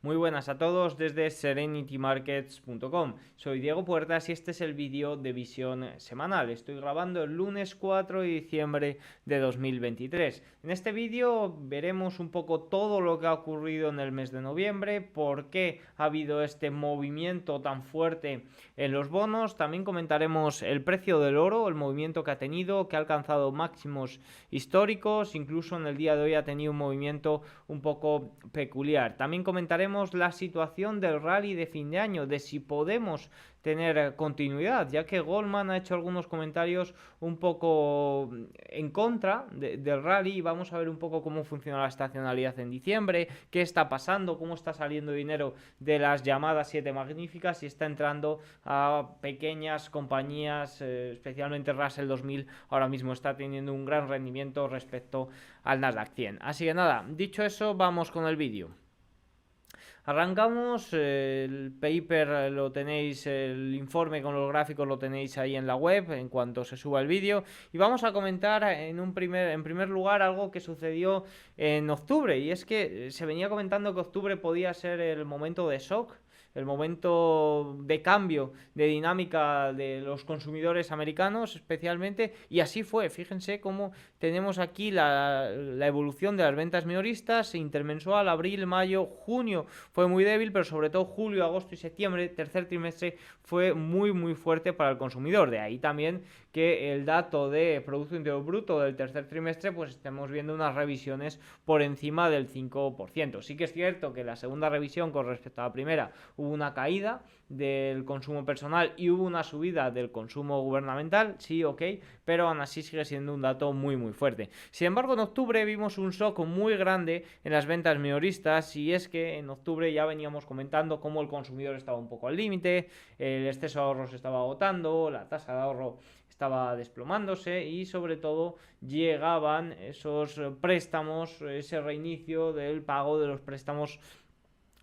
Muy buenas a todos desde serenitymarkets.com. Soy Diego Puertas y este es el vídeo de visión semanal. Estoy grabando el lunes 4 de diciembre de 2023. En este vídeo veremos un poco todo lo que ha ocurrido en el mes de noviembre, por qué ha habido este movimiento tan fuerte en los bonos. También comentaremos el precio del oro, el movimiento que ha tenido, que ha alcanzado máximos históricos, incluso en el día de hoy ha tenido un movimiento un poco peculiar. También comentaremos la situación del rally de fin de año, de si podemos tener continuidad, ya que Goldman ha hecho algunos comentarios un poco en contra del rally y vamos a ver un poco cómo funciona la estacionalidad en diciembre, qué está pasando, cómo está saliendo dinero de las llamadas 7 magníficas y está entrando a pequeñas compañías, especialmente Russell 2000 ahora mismo está teniendo un gran rendimiento respecto al Nasdaq 100. Así que nada, dicho eso, vamos con el vídeo. Arrancamos, el paper lo tenéis, el informe con los gráficos lo tenéis ahí en la web en cuanto se suba el vídeo y vamos a comentar en primer lugar algo que sucedió en octubre y es que se venía comentando que octubre podía ser el momento de shock, el momento de cambio de dinámica de los consumidores americanos especialmente, y así fue. Fíjense cómo tenemos aquí la evolución de las ventas minoristas intermensual, abril, mayo, junio fue muy débil, pero sobre todo julio, agosto y septiembre, tercer trimestre, fue muy fuerte para el consumidor. De ahí también que el dato de Producto Interior Bruto del tercer trimestre, pues estemos viendo unas revisiones por encima del 5%. Sí que es cierto que la segunda revisión con respecto a la primera hubo una caída del consumo personal y hubo una subida del consumo gubernamental, sí, ok, pero aún así sigue siendo un dato muy fuerte. Sin embargo, en octubre vimos un shock muy grande en las ventas minoristas y es que en octubre ya veníamos comentando cómo el consumidor estaba un poco al límite, el exceso de ahorro se estaba agotando, la tasa de ahorro estaba desplomándose y sobre todo llegaban esos préstamos, ese reinicio del pago de los préstamos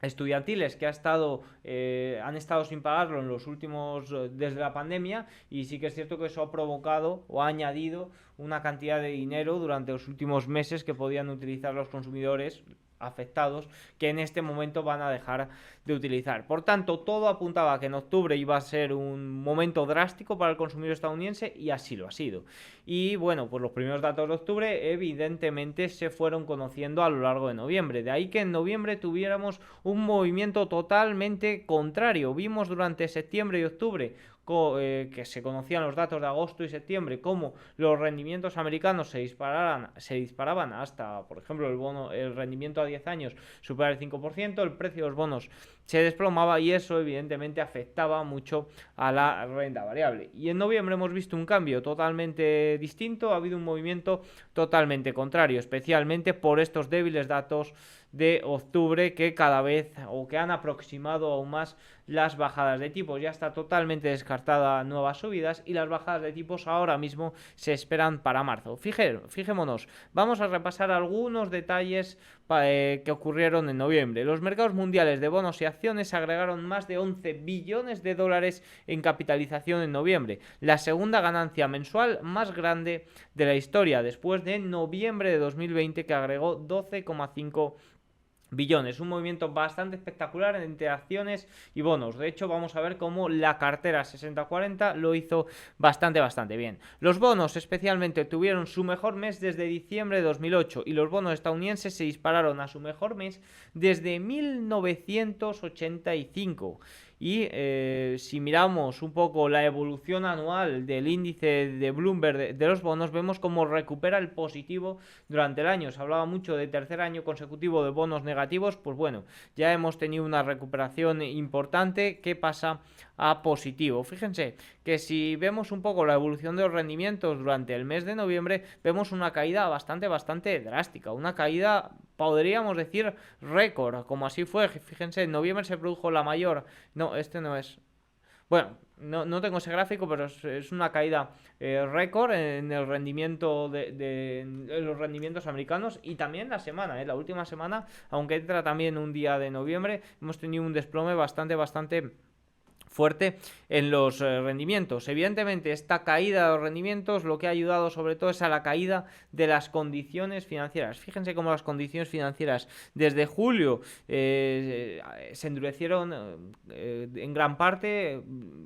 estudiantiles que han estado sin pagarlo en los últimos desde la pandemia, y sí que es cierto que eso ha provocado o ha añadido una cantidad de dinero durante los últimos meses que podían utilizar los consumidores afectados, que en este momento van a dejar de utilizar. Por tanto, todo apuntaba a que en octubre iba a ser un momento drástico para el consumidor estadounidense y así lo ha sido. Y bueno, pues los primeros datos de octubre evidentemente se fueron conociendo a lo largo de noviembre. De ahí que en noviembre tuviéramos un movimiento totalmente contrario. Vimos durante septiembre y octubre que se conocían los datos de agosto y septiembre, cómo los rendimientos americanos se disparaban hasta, por ejemplo, el rendimiento a 10 años supera el 5%, el precio de los bonos se desplomaba y eso evidentemente afectaba mucho a la renta variable. Y en noviembre hemos visto un cambio totalmente distinto, ha habido un movimiento totalmente contrario, especialmente por estos débiles datos de octubre que cada vez o que han aproximado aún más las bajadas de tipos. Ya está totalmente descartada nuevas subidas y las bajadas de tipos ahora mismo se esperan para marzo. Fijémonos, vamos a repasar algunos detalles que ocurrieron en noviembre. Los mercados mundiales de bonos y acciones agregaron más de 11 billones de dólares en capitalización en noviembre, la segunda ganancia mensual más grande de la historia, después de noviembre de 2020 que agregó 12,5 billones, un movimiento bastante espectacular entre acciones y bonos. De hecho, vamos a ver cómo la cartera 60-40 lo hizo bastante bien. Los bonos especialmente tuvieron su mejor mes desde diciembre de 2008 y los bonos estadounidenses se dispararon a su mejor mes desde 1985. Y si miramos un poco la evolución anual del índice de Bloomberg de los bonos, vemos cómo recupera el positivo durante el año. Se hablaba mucho de tercer año consecutivo de bonos negativos, pues bueno, ya hemos tenido una recuperación importante que pasa a positivo. Fíjense que si vemos un poco la evolución de los rendimientos durante el mes de noviembre, vemos una caída bastante drástica, una caída, podríamos decir, récord, como así fue. Fíjense, en noviembre se produjo la mayor, no, este no es, bueno, no tengo ese gráfico, pero es una caída récord en el rendimiento en los rendimientos americanos, y también la semana, la última semana, aunque entra también un día de noviembre, hemos tenido un desplome bastante fuerte en los rendimientos. Evidentemente, esta caída de los rendimientos lo que ha ayudado sobre todo es a la caída de las condiciones financieras. Fíjense cómo las condiciones financieras desde julio se endurecieron en gran parte,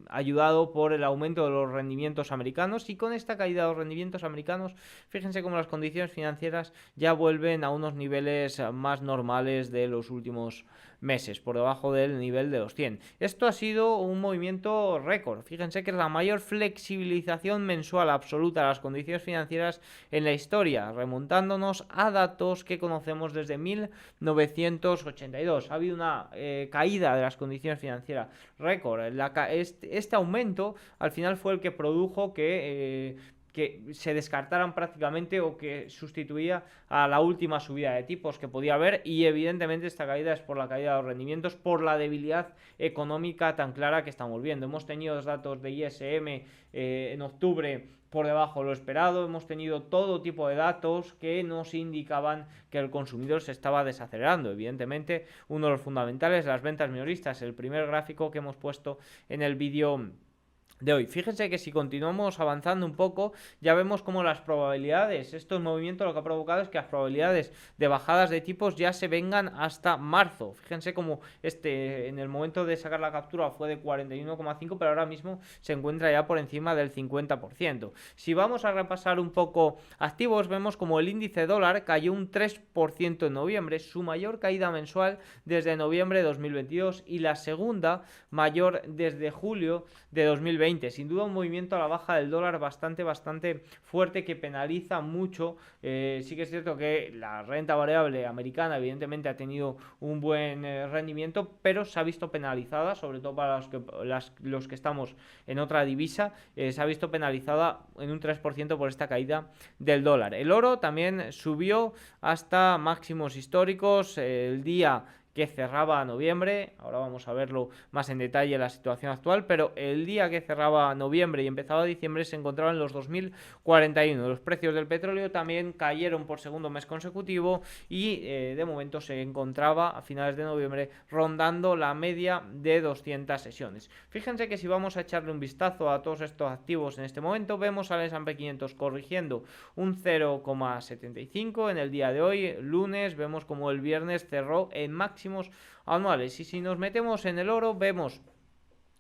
ayudado por el aumento de los rendimientos americanos, y con esta caída de los rendimientos americanos, fíjense cómo las condiciones financieras ya vuelven a unos niveles más normales de los últimos meses, por debajo del nivel de los 100. Esto ha sido un movimiento récord. Fíjense que es la mayor flexibilización mensual absoluta de las condiciones financieras en la historia, remontándonos a datos que conocemos desde 1982. Ha habido una caída de las condiciones financieras récord. Este aumento al final fue el que produjo que se descartaran prácticamente, o que sustituía a la última subida de tipos que podía haber, y evidentemente esta caída es por la caída de los rendimientos, por la debilidad económica tan clara que estamos viendo. Hemos tenido datos de ISM en octubre por debajo de lo esperado, hemos tenido todo tipo de datos que nos indicaban que el consumidor se estaba desacelerando. Evidentemente, uno de los fundamentales, las ventas minoristas, el primer gráfico que hemos puesto en el vídeo de hoy. Fíjense que si continuamos avanzando un poco, ya vemos como las probabilidades, estos movimientos lo que ha provocado es que las probabilidades de bajadas de tipos ya se vengan hasta marzo. Fíjense como en el momento de sacar la captura fue de 41,5, pero ahora mismo se encuentra ya por encima del 50%. Si vamos a repasar un poco activos, vemos como el índice dólar cayó un 3% en noviembre, su mayor caída mensual desde noviembre de 2022 y la segunda mayor desde julio de 2020. Sin duda un movimiento a la baja del dólar bastante fuerte, que penaliza mucho. Sí que es cierto que la renta variable americana evidentemente ha tenido un buen rendimiento, pero se ha visto penalizada, sobre todo para los que estamos en otra divisa, se ha visto penalizada en un 3% por esta caída del dólar. El oro también subió hasta máximos históricos el día que cerraba noviembre. Ahora vamos a verlo más en detalle la situación actual, pero el día que cerraba noviembre y empezaba diciembre se encontraban en los 2041. Los precios del petróleo también cayeron por segundo mes consecutivo y de momento se encontraba a finales de noviembre rondando la media de 200 sesiones. Fíjense que si vamos a echarle un vistazo a todos estos activos en este momento, vemos al S&P 500 corrigiendo un 0,75 en el día de hoy, lunes. Vemos como el viernes cerró en máximo anuales. Y si nos metemos en el oro, vemos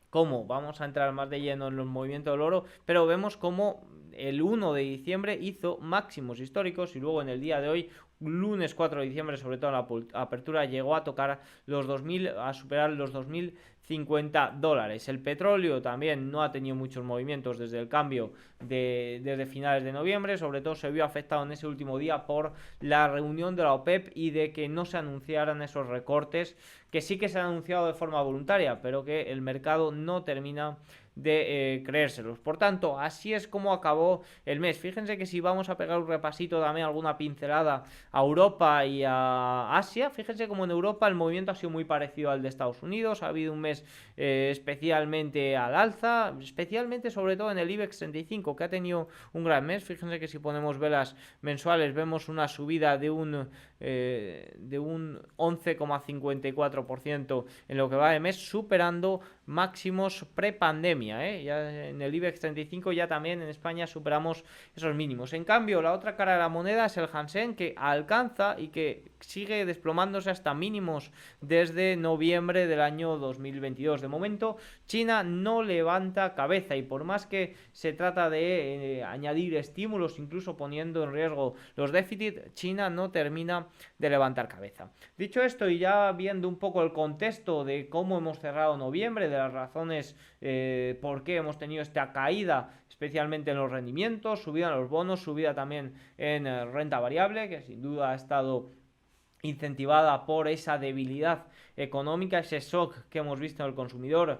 cómo, vamos a entrar más de lleno en los movimientos del oro, pero vemos cómo el 1 de diciembre hizo máximos históricos, y luego en el día de hoy, lunes 4 de diciembre, sobre todo en la apertura, llegó a tocar los 2000, a superar los 2050 dólares. El petróleo también no ha tenido muchos movimientos desde el cambio desde finales de noviembre, sobre todo se vio afectado en ese último día por la reunión de la OPEP y de que no se anunciaran esos recortes, que sí que se han anunciado de forma voluntaria, pero que el mercado no termina de creérselos. Por tanto, así es como acabó el mes. Fíjense que si vamos a pegar un repasito, también alguna pincelada a Europa y a Asia, fíjense como en Europa el movimiento ha sido muy parecido al de Estados Unidos. Ha habido un mes especialmente al alza, especialmente sobre todo en el IBEX 35, que ha tenido un gran mes. Fíjense que si ponemos velas mensuales vemos una subida de un 11,54% en lo que va de mes, superando máximos prepandemia. Ya en el IBEX 35 ya también en España superamos esos mínimos. En cambio, la otra cara de la moneda es el Hansen, que alcanza y que sigue desplomándose hasta mínimos desde noviembre del año 2022. De momento, China no levanta cabeza, y por más que se trata de añadir estímulos, incluso poniendo en riesgo los déficits, China no termina de levantar cabeza. Dicho esto, y ya viendo un poco el contexto de cómo hemos cerrado noviembre, de las razones por qué hemos tenido esta caída, especialmente en los rendimientos, subida en los bonos, subida también en renta variable, que sin duda ha estado incentivada por esa debilidad económica, ese shock que hemos visto en el consumidor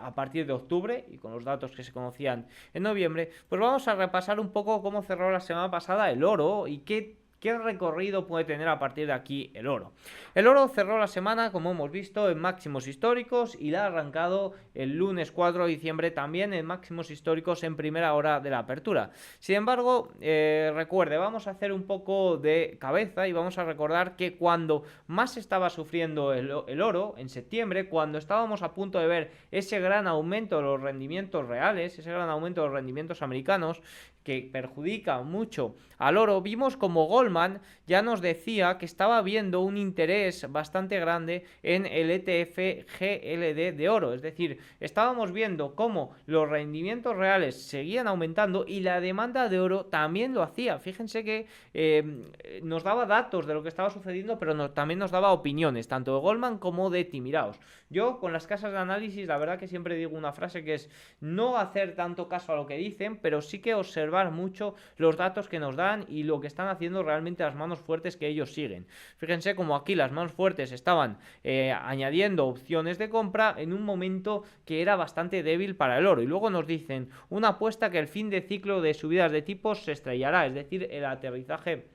a partir de octubre y con los datos que se conocían en noviembre, pues vamos a repasar un poco cómo cerró la semana pasada el oro y qué ¿Qué recorrido puede tener a partir de aquí el oro? El oro cerró la semana, como hemos visto, en máximos históricos y la ha arrancado el lunes 4 de diciembre también en máximos históricos en primera hora de la apertura. Sin embargo, recuerde, vamos a hacer un poco de cabeza y vamos a recordar que cuando más estaba sufriendo el oro, en septiembre, cuando estábamos a punto de ver ese gran aumento de los rendimientos reales, ese gran aumento de los rendimientos americanos, que perjudica mucho al oro, vimos como Goldman ya nos decía que estaba viendo un interés bastante grande en el ETF GLD de oro, es decir, estábamos viendo cómo los rendimientos reales seguían aumentando y la demanda de oro también lo hacía. Fíjense que nos daba datos de lo que estaba sucediendo, pero también nos daba opiniones, tanto de Goldman como de Timiraos. Yo con las casas de análisis, la verdad que siempre digo una frase que es no hacer tanto caso a lo que dicen, pero sí que observar mucho los datos que nos dan y lo que están haciendo realmente las manos fuertes que ellos siguen. Fíjense como aquí las manos fuertes estaban añadiendo opciones de compra en un momento que era bastante débil para el oro, y luego nos dicen una apuesta que el fin de ciclo de subidas de tipos se estrellará, es decir, el aterrizaje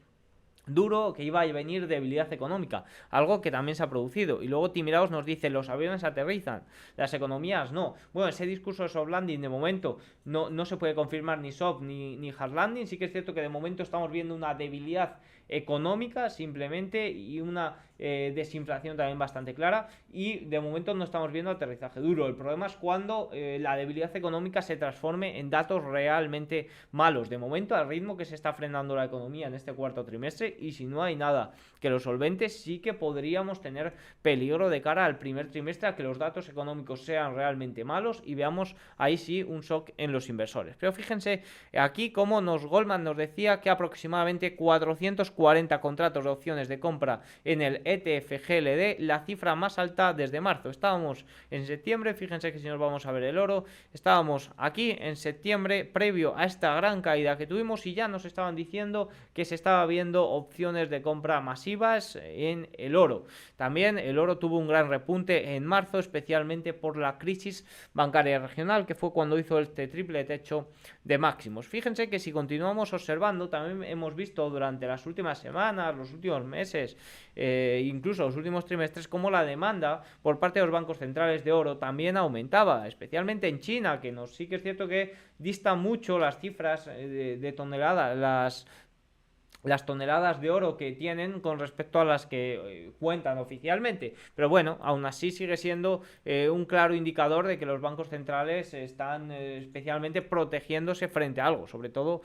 duro, que iba a venir debilidad económica, algo que también se ha producido. Y luego Timiraos nos dice, los aviones aterrizan, las economías no. Bueno, ese discurso de soft landing de momento no se puede confirmar ni soft ni hard landing. Sí que es cierto que de momento estamos viendo una debilidad económica simplemente y una desinflación también bastante clara, y de momento no estamos viendo aterrizaje duro. El problema es cuando la debilidad económica se transforme en datos realmente malos. De momento, al ritmo que se está frenando la economía en este cuarto trimestre, y si no hay nada que lo solvente, sí que podríamos tener peligro de cara al primer trimestre, a que los datos económicos sean realmente malos y veamos ahí sí un shock en los inversores. Pero fíjense aquí como Goldman nos decía que aproximadamente 440 contratos de opciones de compra en el ETF GLD, la cifra más alta desde marzo. Estábamos en septiembre, fíjense que si nos vamos a ver el oro, estábamos aquí en septiembre previo a esta gran caída que tuvimos, y ya nos estaban diciendo que se estaba viendo opciones de compra masivas en el oro. También el oro tuvo un gran repunte en marzo, especialmente por la crisis bancaria regional, que fue cuando hizo este triple techo de máximos. Fíjense que si continuamos observando, también hemos visto durante las últimas semanas, los últimos meses, incluso los últimos trimestres, como la demanda por parte de los bancos centrales de oro también aumentaba, especialmente en China, que sí que es cierto que dista mucho las cifras de toneladas, las toneladas de oro que tienen con respecto a las que cuentan oficialmente, pero bueno, aún así sigue siendo un claro indicador de que los bancos centrales están especialmente protegiéndose frente a algo, sobre todo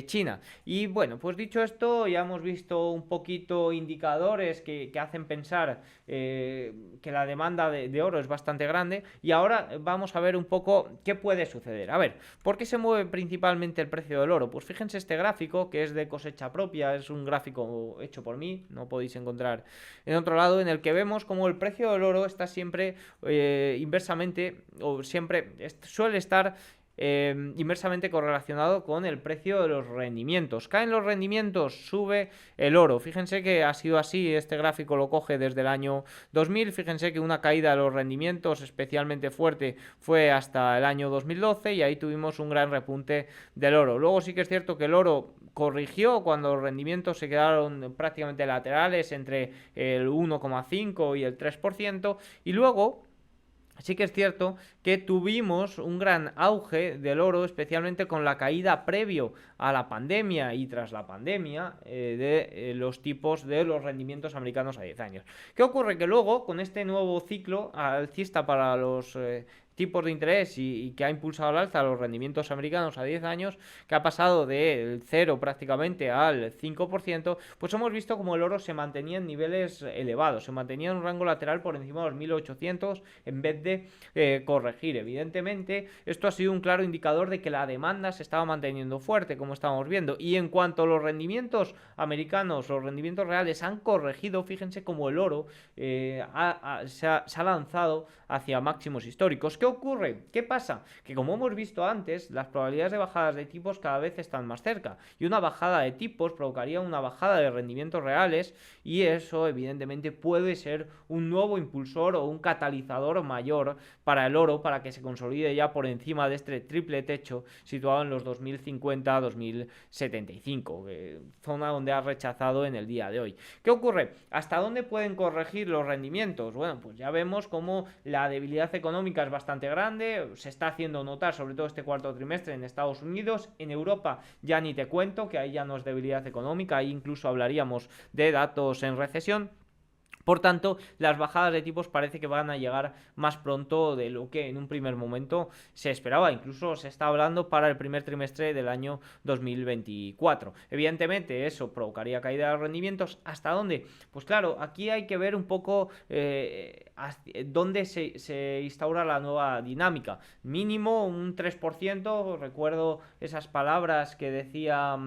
China. Y bueno, pues dicho esto, ya hemos visto un poquito indicadores que hacen pensar que la demanda de oro es bastante grande, y ahora vamos a ver un poco qué puede suceder. A ver, ¿por qué se mueve principalmente el precio del oro? Pues fíjense este gráfico, que es de cosecha propia, es un gráfico hecho por mí, no podéis encontrar en otro lado, en el que vemos como el precio del oro está siempre inversamente, o siempre suele estar inversamente correlacionado con el precio de los rendimientos. Caen los rendimientos, sube el oro. Fíjense que ha sido así, este gráfico lo coge desde el año 2000. Fíjense que una caída de los rendimientos especialmente fuerte fue hasta el año 2012, y ahí tuvimos un gran repunte del oro. Luego sí que es cierto que el oro corrigió cuando los rendimientos se quedaron prácticamente laterales entre el 1,5 y el 3%, y luego sí que es cierto que tuvimos un gran auge del oro, especialmente con la caída previo a la pandemia y tras la pandemia de los tipos de los rendimientos americanos a 10 años. ¿Qué ocurre? Que luego, con este nuevo ciclo alcista para los tipos de interés y que ha impulsado al alza los rendimientos americanos a 10 años, que ha pasado del 0 prácticamente al 5%, pues hemos visto como el oro se mantenía en niveles elevados, se mantenía en un rango lateral por encima de los 1800 en vez de corregir. Evidentemente, esto ha sido un claro indicador de que la demanda se estaba manteniendo fuerte, como estamos viendo, y en cuanto a los rendimientos americanos, los rendimientos reales han corregido, fíjense como el oro se ha lanzado hacia máximos históricos. ¿qué ocurre? ¿Qué pasa? Que como hemos visto antes, las probabilidades de bajadas de tipos cada vez están más cerca, y una bajada de tipos provocaría una bajada de rendimientos reales, y eso evidentemente puede ser un nuevo impulsor o un catalizador mayor para el oro, para que se consolide ya por encima de este triple techo situado en los 2050-2075, zona donde ha rechazado en el día de hoy. ¿Qué ocurre? ¿Hasta dónde pueden corregir los rendimientos? Bueno, pues ya vemos cómo la debilidad económica es bastante grande, se está haciendo notar sobre todo este cuarto trimestre en Estados Unidos. En Europa ya ni te cuento, que ahí ya no es debilidad económica, ahí incluso hablaríamos de datos en recesión. Por tanto, las bajadas de tipos parece que van a llegar más pronto de lo que en un primer momento se esperaba. Incluso se está hablando para el primer trimestre del año 2024. Evidentemente, eso provocaría caída de los rendimientos. ¿Hasta dónde? Pues claro, aquí hay que ver un poco dónde se instaura la nueva dinámica. Mínimo un 3%. Recuerdo esas palabras que decía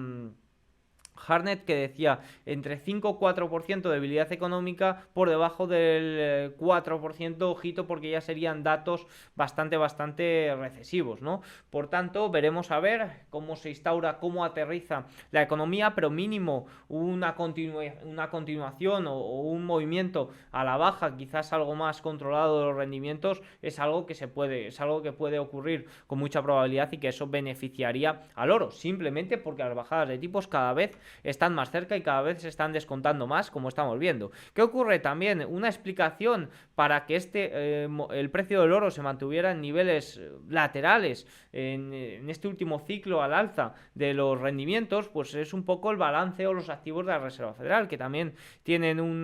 Harnett, que decía entre 5 y 4% de debilidad económica, por debajo del 4%, ojito, porque ya serían datos bastante recesivos, ¿no? Por tanto, veremos a ver cómo se instaura, cómo aterriza la economía, pero mínimo una continuación o un movimiento a la baja, quizás algo más controlado de los rendimientos, es algo que puede ocurrir con mucha probabilidad, y que eso beneficiaría al oro, simplemente porque las bajadas de tipos cada vez están más cerca y cada vez se están descontando más, como estamos viendo. ¿Qué ocurre también? Una explicación para que el precio del oro se mantuviera en niveles laterales en este último ciclo al alza de los rendimientos, pues es un poco el balance o los activos de la Reserva Federal, que también tienen un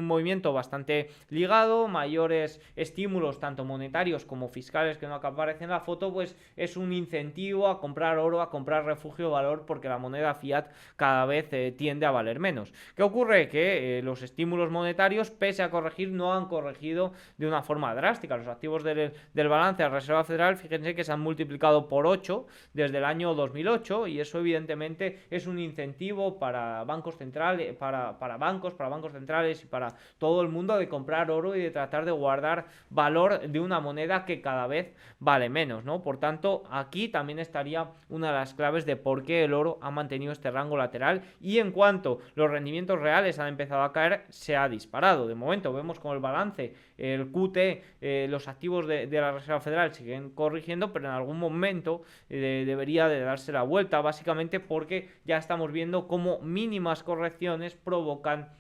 movimiento bastante ligado, mayores estímulos tanto monetarios como fiscales que no aparecen en la foto, pues es un incentivo a comprar oro, a comprar refugio de valor, porque la moneda fiat cada vez tiende a valer menos. ¿Qué ocurre? Que los estímulos monetarios, pese a corregir, no han corregido de una forma drástica. Los activos del balance de la Reserva Federal, fíjense que se han multiplicado por 8 desde el año 2008, y eso evidentemente es un incentivo para bancos centrales, para bancos centrales y para todo el mundo, de comprar oro y de tratar de guardar valor de una moneda que cada vez vale menos, ¿no? Por tanto, aquí también estaría una de las claves de por qué el oro ha mantenido este rango lateral, y en cuanto los rendimientos reales han empezado a caer, se ha disparado. De momento vemos como el balance, el QT, los activos de la Reserva Federal siguen corrigiendo, pero en algún momento debería de darse la vuelta, básicamente porque ya estamos viendo cómo mínimas correcciones provocan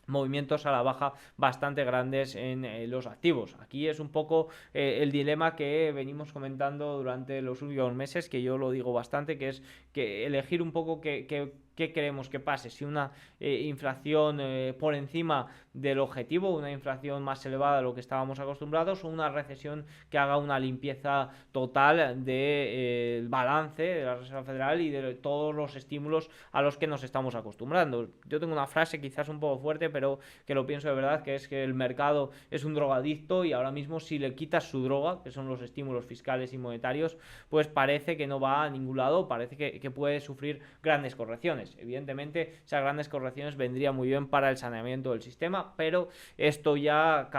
movimientos a la baja bastante grandes en los activos. Aquí es un poco el dilema que venimos comentando durante los últimos meses, que yo lo digo bastante, que es que elegir un poco qué queremos que pase, si una inflación por encima del objetivo, una inflación más elevada de lo que estábamos acostumbrados, o una recesión que haga una limpieza total del balance de la Reserva Federal y de todos los estímulos a los que nos estamos acostumbrando. Yo tengo una frase quizás un poco fuerte, pero que lo pienso de verdad, que es que el mercado es un drogadicto, y ahora mismo si le quitas su droga, que son los estímulos fiscales y monetarios, pues parece que no va a ningún lado, parece que puede sufrir grandes correcciones. Evidentemente, esas grandes correcciones vendrían muy bien para el saneamiento del sistema, pero esto ya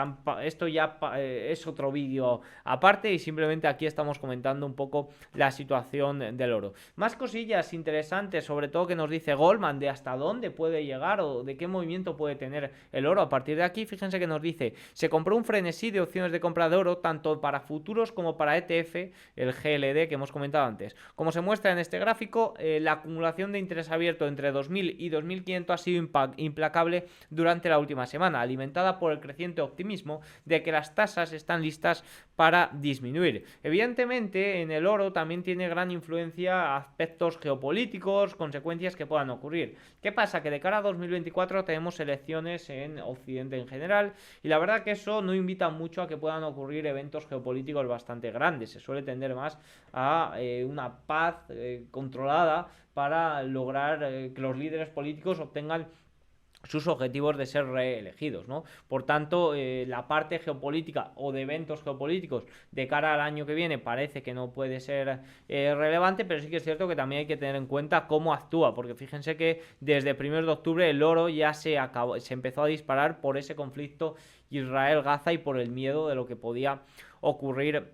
es otro vídeo aparte, y simplemente aquí estamos comentando un poco la situación del oro. Más cosillas interesantes, sobre todo que nos dice Goldman, de hasta dónde puede llegar o de qué movimiento puede tener el oro a partir de aquí. Fíjense que nos dice, se compró un frenesí de opciones de compra de oro, tanto para futuros como para ETF, el GLD que hemos comentado antes. Como se muestra en este gráfico, la acumulación de interés abierto entre 2000 y 2500 ha sido implacable durante la última semana, alimentada por el creciente optimismo de que las tasas están listas para disminuir. Evidentemente, en el oro también tiene gran influencia aspectos geopolíticos, consecuencias que puedan ocurrir. ¿Qué pasa? Que de cara a 2024 tenemos elecciones en Occidente en general, y la verdad que eso no invita mucho a que puedan ocurrir eventos geopolíticos bastante grandes. Se suele tender más a una paz controlada, para lograr que los líderes políticos obtengan sus objetivos de ser reelegidos, ¿no? Por tanto, la parte geopolítica o de eventos geopolíticos de cara al año que viene parece que no puede ser relevante, pero sí que es cierto que también hay que tener en cuenta cómo actúa, porque fíjense que desde 1 de octubre el oro ya se empezó a disparar por ese conflicto Israel-Gaza y por el miedo de lo que podía ocurrir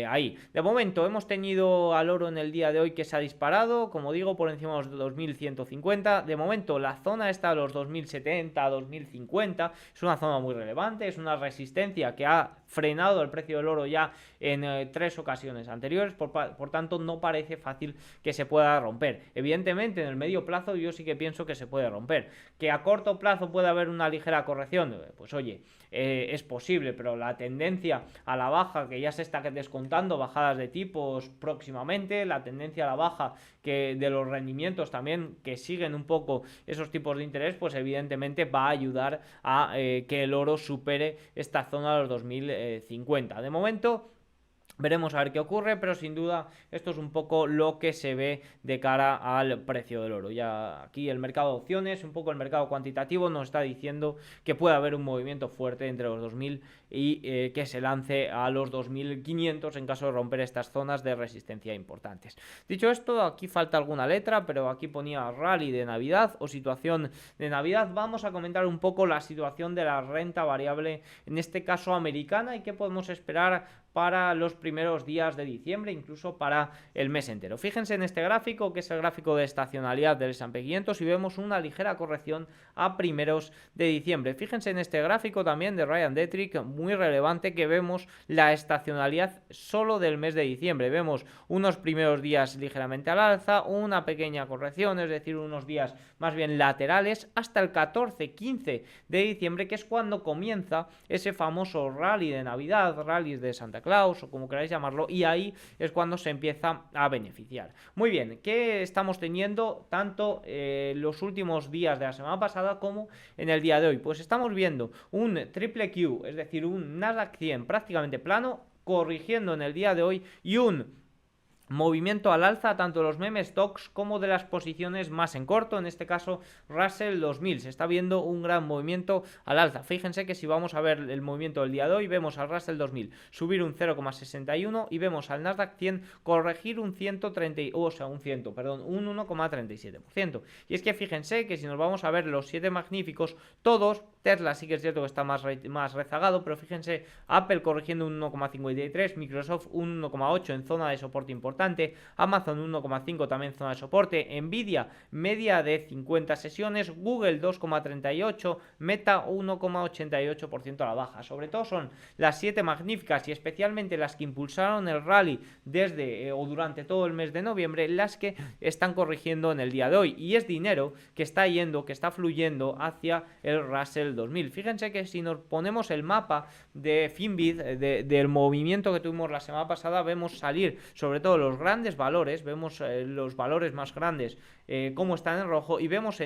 ahí. De momento hemos tenido al oro en el día de hoy que se ha disparado, como digo, por encima de los 2150. De momento la zona está a los 2070, 2050, es una zona muy relevante, es una resistencia que ha frenado el precio del oro ya en 3 ocasiones anteriores, por tanto no parece fácil que se pueda romper. Evidentemente en el medio plazo yo sí que pienso que se puede romper. Que a corto plazo puede haber una ligera corrección, pues oye, es posible, pero la tendencia a la baja, que ya se está descontando bajadas de tipos próximamente, la tendencia a la baja que de los rendimientos también que siguen un poco esos tipos de interés, pues evidentemente va a ayudar a que el oro supere esta zona de los 2050. De momento veremos a ver qué ocurre, pero sin duda esto es un poco lo que se ve de cara al precio del oro. Ya aquí el mercado de opciones, un poco el mercado cuantitativo nos está diciendo que puede haber un movimiento fuerte entre los 2000 y que se lance a los 2500 en caso de romper estas zonas de resistencia importantes. Dicho esto, aquí falta alguna letra, pero aquí ponía rally de Navidad o situación de Navidad. Vamos a comentar un poco la situación de la renta variable, en este caso americana, y qué podemos esperar para los primeros días de diciembre, incluso para el mes entero. Fíjense en este gráfico, que es el gráfico de estacionalidad del S&P 500, y vemos una ligera corrección a primeros de diciembre. Fíjense en este gráfico también de Ryan Detrick, muy relevante, que vemos la estacionalidad solo del mes de diciembre. Vemos unos primeros días ligeramente al alza, una pequeña corrección, es decir, unos días más bien laterales, hasta el 14-15 de diciembre, que es cuando comienza ese famoso rally de Navidad, rally de Santa Claus o como queráis llamarlo, y ahí es cuando se empieza a beneficiar. Muy bien, ¿qué estamos teniendo tanto los últimos días de la semana pasada como en el día de hoy? Pues estamos viendo un triple Q, es decir, un Nasdaq 100 prácticamente plano, corrigiendo en el día de hoy, y un movimiento al alza tanto de los meme stocks como de las posiciones más en corto, en este caso Russell 2000. Se está viendo un gran movimiento al alza. Fíjense que si vamos a ver el movimiento del día de hoy, vemos al Russell 2000 subir un 0,61 y vemos al Nasdaq 100 corregir un 1,37%. Y es que fíjense que si nos vamos a ver los 7 magníficos, todos, Tesla sí que es cierto que está más rezagado, pero fíjense, Apple corrigiendo un 1,53, Microsoft un 1,8 en zona de soporte importante, Amazon 1,5 también zona de soporte, Nvidia media de 50 sesiones, Google 2,38, Meta 1,88% a la baja. Sobre todo son las 7 magníficas y especialmente las que impulsaron el rally desde o durante todo el mes de noviembre, las que están corrigiendo en el día de hoy, y es dinero que está yendo, que está fluyendo hacia el Russell 2000. Fíjense que si nos ponemos el mapa de Finbit, del movimiento que tuvimos la semana pasada, vemos salir sobre todo los grandes valores, vemos los valores más grandes cómo están en rojo, y vemos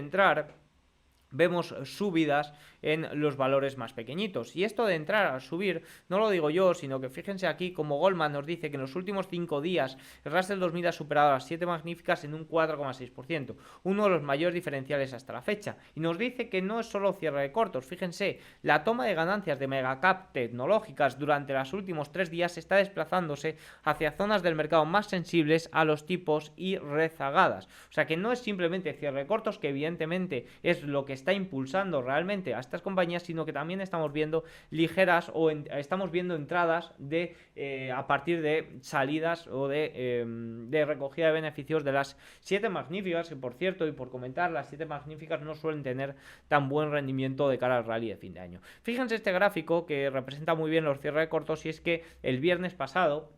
subidas en los valores más pequeñitos. Y esto de entrar a subir no lo digo yo, sino que fíjense aquí como Goldman nos dice que en los últimos 5 días el Russell 2000 ha superado las 7 magníficas en un 4,6%, uno de los mayores diferenciales hasta la fecha. Y nos dice que no es solo cierre de cortos. Fíjense, la toma de ganancias de megacap tecnológicas durante los últimos 3 días está desplazándose hacia zonas del mercado más sensibles a los tipos y rezagadas. O sea que no es simplemente cierre de cortos, que evidentemente es lo que está impulsando realmente a estas compañías, sino que también estamos viendo ligeras estamos viendo entradas a partir de salidas o de recogida de beneficios de las 7 magníficas, que por cierto, y por comentar, las 7 magníficas no suelen tener tan buen rendimiento de cara al rally de fin de año. Fíjense este gráfico que representa muy bien los cierres de cortos, y es que el viernes pasado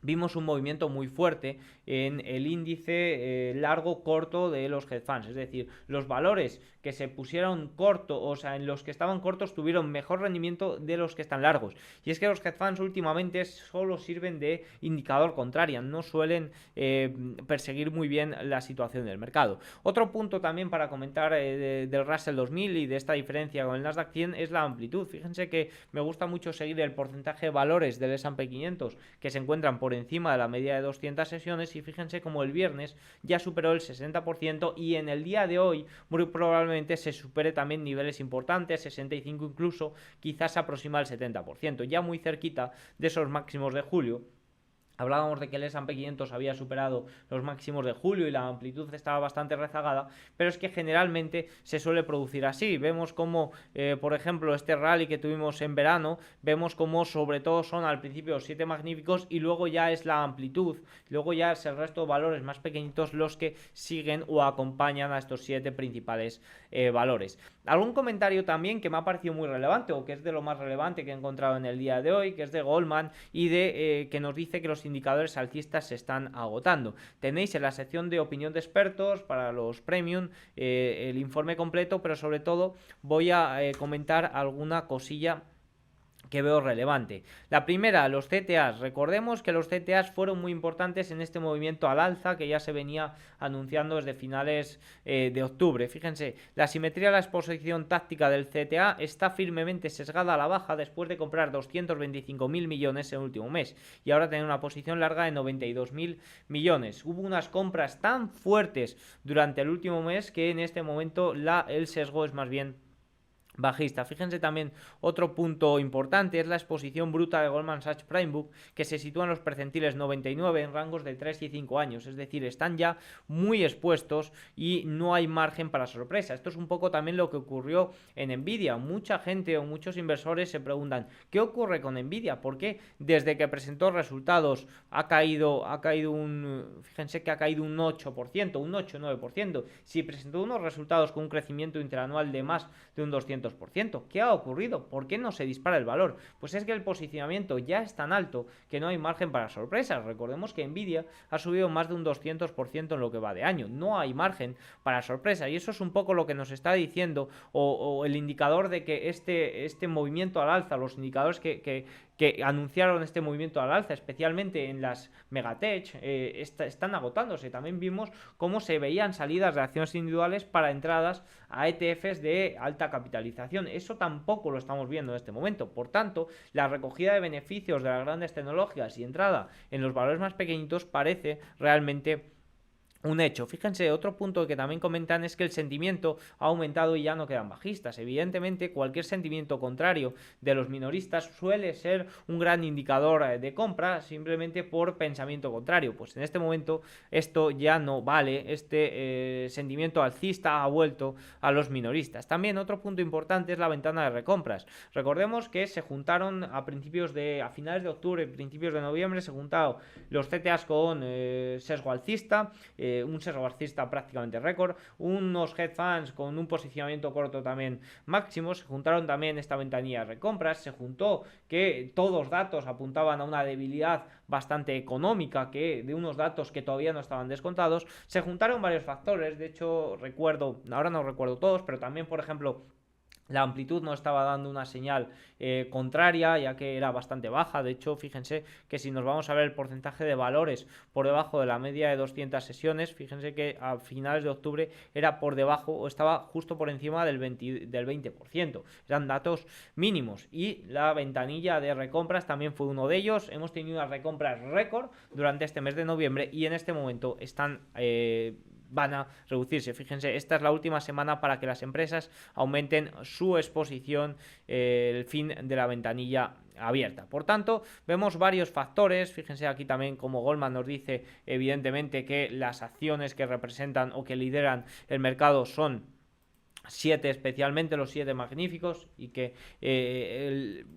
vimos un movimiento muy fuerte en el índice largo corto de los hedge funds, es decir, los valores que se pusieron corto, o sea, en los que estaban cortos tuvieron mejor rendimiento de los que están largos. Y es que los hedge funds últimamente solo sirven de indicador contrario, no suelen perseguir muy bien la situación del mercado. Otro punto también para comentar del Russell 2000 y de esta diferencia con el Nasdaq 100 es la amplitud. Fíjense que me gusta mucho seguir el porcentaje de valores del S&P 500 que se encuentran por encima de la media de 200 sesiones, y fíjense como el viernes ya superó el 60%, y en el día de hoy muy probablemente se supere también niveles importantes, 65 incluso, quizás se aproxima al 70%, ya muy cerquita de esos máximos de julio. Hablábamos de que el S&P 500 había superado los máximos de julio y la amplitud estaba bastante rezagada, pero es que generalmente se suele producir así. Vemos como, por ejemplo, este rally que tuvimos en verano, vemos como sobre todo son al principio los 7 magníficos y luego ya es la amplitud, luego ya es el resto de valores más pequeñitos los que siguen o acompañan a estos 7 principales valores. Algún comentario también que me ha parecido muy relevante o que es de lo más relevante que he encontrado en el día de hoy, que es de Goldman y de que nos dice que los indicadores alcistas se están agotando. Tenéis en la sección de opinión de expertos para los premium el informe completo, pero sobre todo voy a comentar alguna cosilla que veo relevante. La primera, los CTAs. Recordemos que los CTAs fueron muy importantes en este movimiento al alza que ya se venía anunciando desde finales de octubre. Fíjense, la simetría de la exposición táctica del CTA está firmemente sesgada a la baja después de comprar 225.000 millones en el último mes y ahora tener una posición larga de 92.000 millones. Hubo unas compras tan fuertes durante el último mes que en este momento el sesgo es más bien bajista. Fíjense también otro punto importante es la exposición bruta de Goldman Sachs Prime Book que se sitúa en los percentiles 99 en rangos de 3 y 5 años, es decir, están ya muy expuestos y no hay margen para sorpresa. Esto es un poco también lo que ocurrió en Nvidia. Mucha gente o muchos inversores se preguntan ¿qué ocurre con Nvidia? ¿Por qué desde que presentó resultados fíjense que ha caído un 8%, un 8-9%? Si presentó unos resultados con un crecimiento interanual de más de un 200%. ¿Qué ha ocurrido? ¿Por qué no se dispara el valor? Pues es que el posicionamiento ya es tan alto que no hay margen para sorpresas. Recordemos que Nvidia ha subido más de un 200% en lo que va de año. No hay margen para sorpresa y eso es un poco lo que nos está diciendo o el indicador de que este movimiento al alza, los indicadores que anunciaron este movimiento al alza, especialmente en las Megatech, están agotándose. También vimos cómo se veían salidas de acciones individuales para entradas a ETFs de alta capitalización. Eso tampoco lo estamos viendo en este momento. Por tanto, la recogida de beneficios de las grandes tecnológicas y entrada en los valores más pequeñitos parece realmente un hecho. Fíjense, otro punto que también comentan es que el sentimiento ha aumentado y ya no quedan bajistas. Evidentemente, cualquier sentimiento contrario de los minoristas suele ser un gran indicador de compra simplemente por pensamiento contrario. Pues en este momento esto ya no vale, sentimiento alcista ha vuelto a los minoristas. También otro punto importante es la ventana de recompras. Recordemos que se juntaron a finales de octubre, principios de noviembre, se juntaron los CTAs con sesgo alcista, un sesgo alcista prácticamente récord, unos hedge funds con un posicionamiento corto también máximo, se juntaron también esta ventanilla de recompras, se juntó que todos los datos apuntaban a una debilidad bastante económica, que de unos datos que todavía no estaban descontados, se juntaron varios factores, de hecho ahora no recuerdo todos, pero también por ejemplo la amplitud no estaba dando una señal contraria, ya que era bastante baja. De hecho, fíjense que si nos vamos a ver el porcentaje de valores por debajo de la media de 200 sesiones, fíjense que a finales de octubre era por debajo o estaba justo por encima del 20%. Eran datos mínimos. Y la ventanilla de recompras también fue uno de ellos. Hemos tenido unas recompras récord durante este mes de noviembre y en este momento van a reducirse. Fíjense, esta es la última semana para que las empresas aumenten su exposición, el fin de la ventanilla abierta. Por tanto, vemos varios factores. Fíjense aquí también como Goldman nos dice evidentemente que las acciones que representan o que lideran el mercado son 7, especialmente los 7 magníficos, y que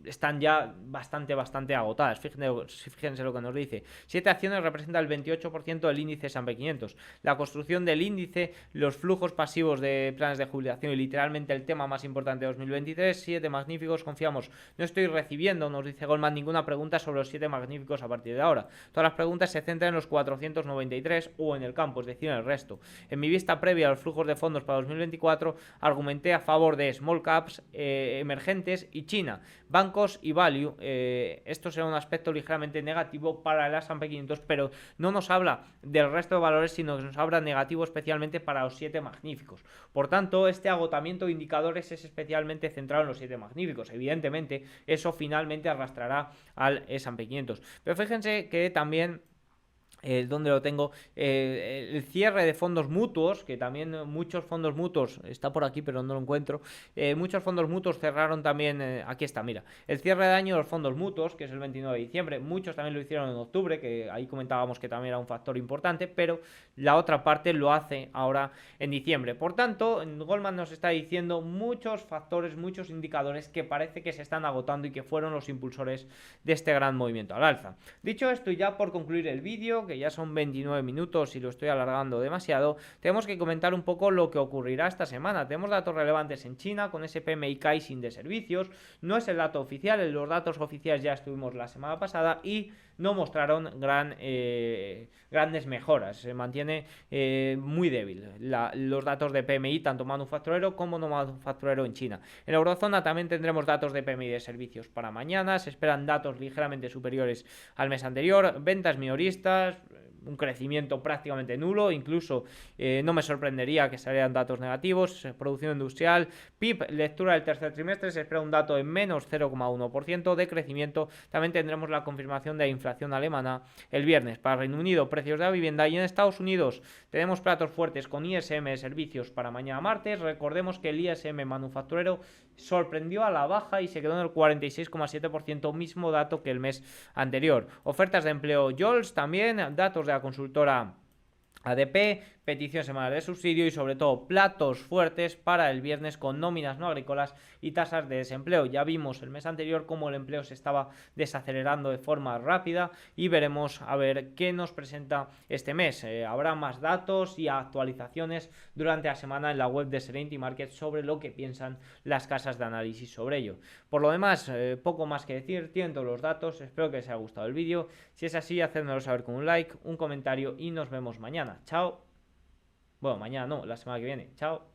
están ya bastante agotadas. Fíjense lo que nos dice. 7 acciones representan el 28% del índice S&P 500. La construcción del índice, los flujos pasivos de planes de jubilación y literalmente el tema más importante de 2023, 7 magníficos, confiamos. No estoy recibiendo, nos dice Goldman, ninguna pregunta sobre los 7 magníficos a partir de ahora. Todas las preguntas se centran en los 493 o en el campo, es decir, en el resto. En mi vista previa a los flujos de fondos para 2024, argumenté a favor de small caps, emergentes y China, bancos y value. Esto será un aspecto ligeramente negativo para el S&P 500, pero no nos habla del resto de valores, sino que nos habla negativo especialmente para los 7 magníficos. Por tanto, este agotamiento de indicadores es especialmente centrado en los 7 magníficos. Evidentemente, eso finalmente arrastrará al S&P 500. Pero fíjense que también ¿Dónde lo tengo? El cierre de fondos mutuos, que también muchos fondos mutuos, está por aquí pero no lo encuentro, muchos fondos mutuos cerraron también, aquí está, mira, el cierre de año de los fondos mutuos, que es el 29 de diciembre, muchos también lo hicieron en octubre, que ahí comentábamos que también era un factor importante, pero la otra parte lo hace ahora en diciembre. Por tanto, Goldman nos está diciendo muchos factores, muchos indicadores que parece que se están agotando y que fueron los impulsores de este gran movimiento al alza. Dicho esto, y ya por concluir el vídeo, que ya son 29 minutos y lo estoy alargando demasiado, tenemos que comentar un poco lo que ocurrirá esta semana. Tenemos datos relevantes en China con ese PMI Caixin de servicios, no es el dato oficial, en los datos oficiales ya estuvimos la semana pasada y no mostraron grandes mejoras, se mantiene muy débil los datos de PMI, tanto manufacturero como no manufacturero en China. En la eurozona también tendremos datos de PMI de servicios para mañana, se esperan datos ligeramente superiores al mes anterior, ventas minoristas, un crecimiento prácticamente nulo, incluso no me sorprendería que salieran datos negativos, producción industrial, PIB, lectura del tercer trimestre, se espera un dato en menos 0,1% de crecimiento, también tendremos la confirmación de inflación alemana el viernes. Para Reino Unido, precios de la vivienda, y en Estados Unidos tenemos platos fuertes con ISM de servicios para mañana martes. Recordemos que el ISM manufacturero sorprendió a la baja y se quedó en el 46,7%, mismo dato que el mes anterior. Ofertas de empleo JOLTS también, datos de la consultora ADP, petición semanal de subsidio y sobre todo platos fuertes para el viernes con nóminas no agrícolas y tasas de desempleo. Ya vimos el mes anterior cómo el empleo se estaba desacelerando de forma rápida y veremos a ver qué nos presenta este mes. Habrá más datos y actualizaciones durante la semana en la web de Serenity Market sobre lo que piensan las casas de análisis sobre ello. Por lo demás, poco más que decir, tienen todos los datos, espero que les haya gustado el vídeo. Si es así, hacedmelo saber con un like, un comentario y nos vemos mañana. Chao. Bueno, mañana no, la semana que viene. Chao.